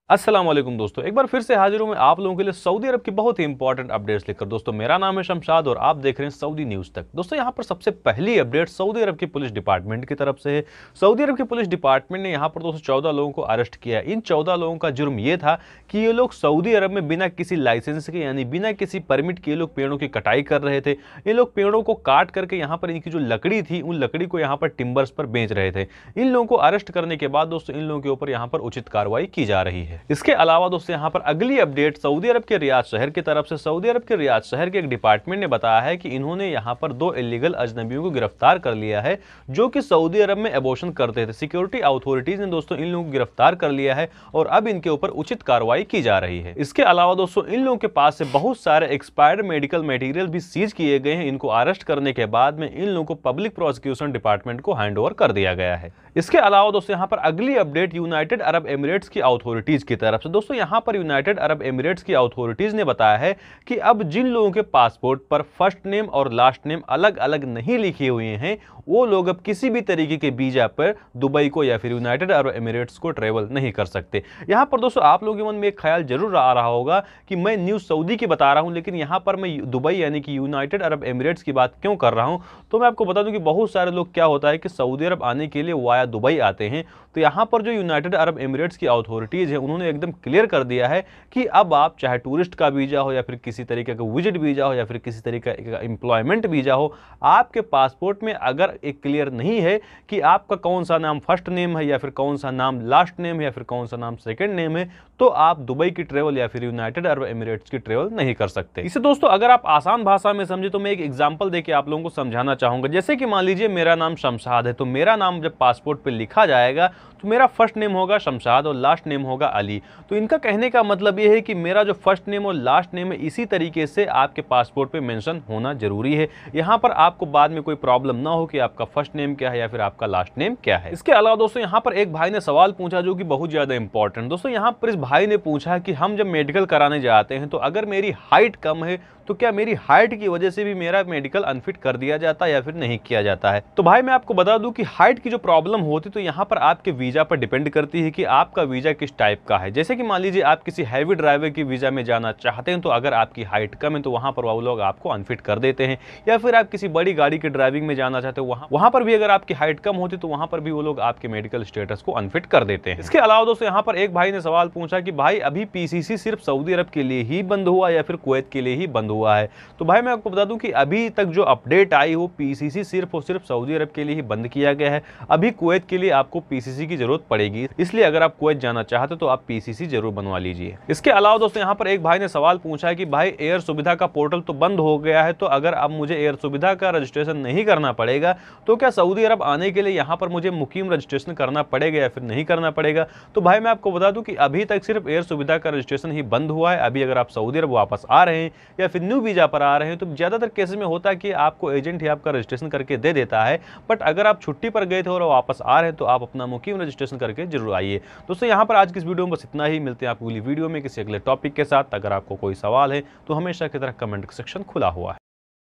अस्सलाम वालेकुम दोस्तों, एक बार फिर से हाजिर हूं मैं आप लोगों के लिए सऊदी अरब की बहुत ही इंपॉर्टेंट अपडेट्स लेकर। दोस्तों मेरा नाम है शमशाद और आप देख रहे हैं सऊदी न्यूज़ तक। दोस्तों यहां पर सबसे पहली अपडेट सऊदी अरब की पुलिस डिपार्टमेंट की तरफ से है। सऊदी अरब की पुलिस डिपार्टमेंट ने यहां पर दोस्तों 14 लोगों को अरेस्ट किया। इन 14 लोगों का जुर्म यह था कि ये लोग सऊदी अरब में बिना किसी लाइसेंस के यानी बिना किसी परमिट के लोग पेड़ों की कटाई कर रहे थे। ये लोग पेड़ों को काट करके यहाँ पर इनकी जो लकड़ी थी उन लकड़ी को यहाँ पर टिम्बर्स पर बेच रहे थे। इन लोगों को अरेस्ट करने के बाद दोस्तों इन लोगों के ऊपर यहाँ पर उचित कार्रवाई की जा रही है। इसके अलावा दोस्तों यहाँ पर अगली अपडेट सऊदी अरब के रियाद शहर की तरफ से। सऊदी अरब के रियाद शहर के एक डिपार्टमेंट ने बताया है कि इन्होंने यहाँ पर 2 इलीगल अजनबियों को गिरफ्तार कर लिया है जो कि सऊदी अरब में एबॉर्शन करते थे। सिक्योरिटी अथॉरिटीज ने दोस्तों इन लोगों को गिरफ्तार कर लिया है और अब इनके ऊपर उचित कार्रवाई की जा रही है। इसके अलावा दोस्तों इन लोगों के पास से बहुत सारे एक्सपायर्ड मेडिकल मटेरियल भी सीज किए गए हैं। इनको अरेस्ट करने के बाद में इन लोगों को पब्लिक प्रोसिक्यूशन डिपार्टमेंट को हैंडओवर कर दिया गया है। इसके अलावा दोस्तों यहाँ पर अगली अपडेट यूनाइटेड अरब एमिरेट्स की अथॉरिटीज की तरफ से। दोस्तों यहाँ पर यूनाइटेड अरब एमिरेट्स की अथॉरिटीज ने बताया है कि अब जिन लोगों के पासपोर्ट पर फर्स्ट नेम और लास्ट नेम अलग अलग नहीं लिखे हुए हैं वो लोग अब किसी भी तरीके के वीजा पर दुबई को या फिर यूनाइटेड अरब एमिरेट्स को ट्रेवल नहीं कर सकते। यहां पर दोस्तों आप लोगों के मन में एक ख्याल जरूर आ रहा होगा कि मैं न्यूज़ सऊदी की बता रहा हूं लेकिन यहां पर मैं दुबई यानी कि यूनाइटेड अरब एमिरेट्स की बात क्यों कर रहा हूं। तो मैं आपको बता दूं कि बहुत सारे लोग क्या होता है कि सऊदी अरब आने के लिए वाया दुबई आते हैं। तो यहां पर जो यूनाइटेड अरब एमिरेट्स की अथॉरिटीज है उन्होंने एकदम क्लियर कर दिया है कि अब आप चाहे टूरिस्ट का वीजा हो या फिर किसी तरीके का विजिट वीजा हो या फिर किसी तरीके का एम्प्लॉयमेंट वीजा हो, आपके पासपोर्ट में अगर एक क्लियर नहीं है कि आपका कौन सा नाम फर्स्ट नेम है या फिर कौन सा नाम लास्ट नेम है या फिर कौन सा नाम सेकंड नेम है तो आप दुबई की ट्रेवल या फिर यूनाइटेड अरब एमिरेट्स की ट्रेवल नहीं कर सकते। इसे दोस्तों अगर आप आसान भाषा में समझे तो मैं एक एग्जांपल देके आप लोगों को समझाना चाहूंगा। जैसे कि मान लीजिए मेरा नाम शमशाद है तो मेरा नाम जब पासपोर्ट पे लिखा जाएगा तो मेरा फर्स्ट नेम होगा शमशाद और लास्ट नेम होगा अली। तो इनका कहने का मतलब यह है कि मेरा जो फर्स्ट नेम और लास्ट नेम है इसी तरीके से आपके पासपोर्ट पे मेंशन होना जरूरी है। यहां पर आपको बाद में कोई प्रॉब्लम ना हो कि आपका फर्स्ट नेम क्या है या फिर आपका लास्ट नेम क्या है। इसके अलावा दोस्तों यहां पर एक भाई ने सवाल पूछा जो कि बहुत ज्यादा इंपॉर्टेंट। दोस्तों यहां पर इस भाई ने पूछा कि हम जब मेडिकल कराने जाते हैं तो अगर मेरी हाइट कम है तो क्या मेरी हाइट की वजह से भी मेरा मेडिकल अनफिट कर दिया जाता है या फिर नहीं किया जाता है। तो भाई मैं आपको बता दूं कि हाइट की जो प्रॉब्लम होती तो यहाँ पर आपके वीजा पर डिपेंड करती है कि आपका वीजा किस टाइप का है। जैसे कि मान लीजिए आप किसी हैवी ड्राइवर की वीजा में जाना चाहते हैं तो अगर आपकी हाइट कम है तो वहां पर वो लोग आपको अनफिट कर देते हैं। या फिर आप किसी बड़ी गाड़ी की ड्राइविंग में जाना चाहते हो वहां पर भी अगर आपकी हाइट कम होती तो वहां पर भी वो लोग आपके मेडिकल स्टेटस को अनफिट कर देते हैं। इसके अलावा दोस्तों यहाँ पर एक भाई ने सवाल पूछा कि भाई अभी पीसीसी सिर्फ सऊदी अरब के लिए ही बंद हुआ या फिर कुवैत के लिए ही बंद हुआ है। तो भाई मैं आपको बता दूं कि अभी तक जो अपडेट आई हो पीसीसी सिर्फ और सिर्फ सऊदी अरब के लिए ही बंद किया गया है। अभी कुवैत के लिए आपको पीसीसी की जरूरत पड़ेगी, इसलिए अगर आप कुवैत जाना चाहते तो आप पीसीसी जरूर बनवा लीजिए। इसके अलावा दोस्तों यहाँ पर एक भाई ने सवाल पूछा है कि भाई एयर सुविधा का पोर्टल तो बंद हो गया है तो अगर अब मुझे एयर सुविधा का रजिस्ट्रेशन नहीं करना पड़ेगा तो क्या सऊदी अरब आने के लिए यहाँ पर मुझे मुकीम रजिस्ट्रेशन करना पड़ेगा या फिर नहीं करना पड़ेगा। तो भाई मैं आपको बता दूं कि अभी तक सिर्फ एयर सुविधा का रजिस्ट्रेशन ही बंद हुआ है। अभी अगर आप सऊदी अरब वापस आ रहे हैं या फिर न्यू वीजा पर आ रहे हैं तो ज्यादातर केसेस में होता है कि आपको एजेंट ही आपका रजिस्ट्रेशन करके दे देता है। बट अगर आप छुट्टी पर गए थे और वापस आ रहे हैं तो आप अपना मुकीम रजिस्ट्रेशन करके जरूर आइए। दोस्तों यहाँ पर आज की इस वीडियो में बस इतना ही। मिलते हैं आपको अगली वीडियो में किसी अगले टॉपिक के साथ। अगर आपको कोई सवाल है तो हमेशा की तरह कमेंट सेक्शन खुला हुआ है।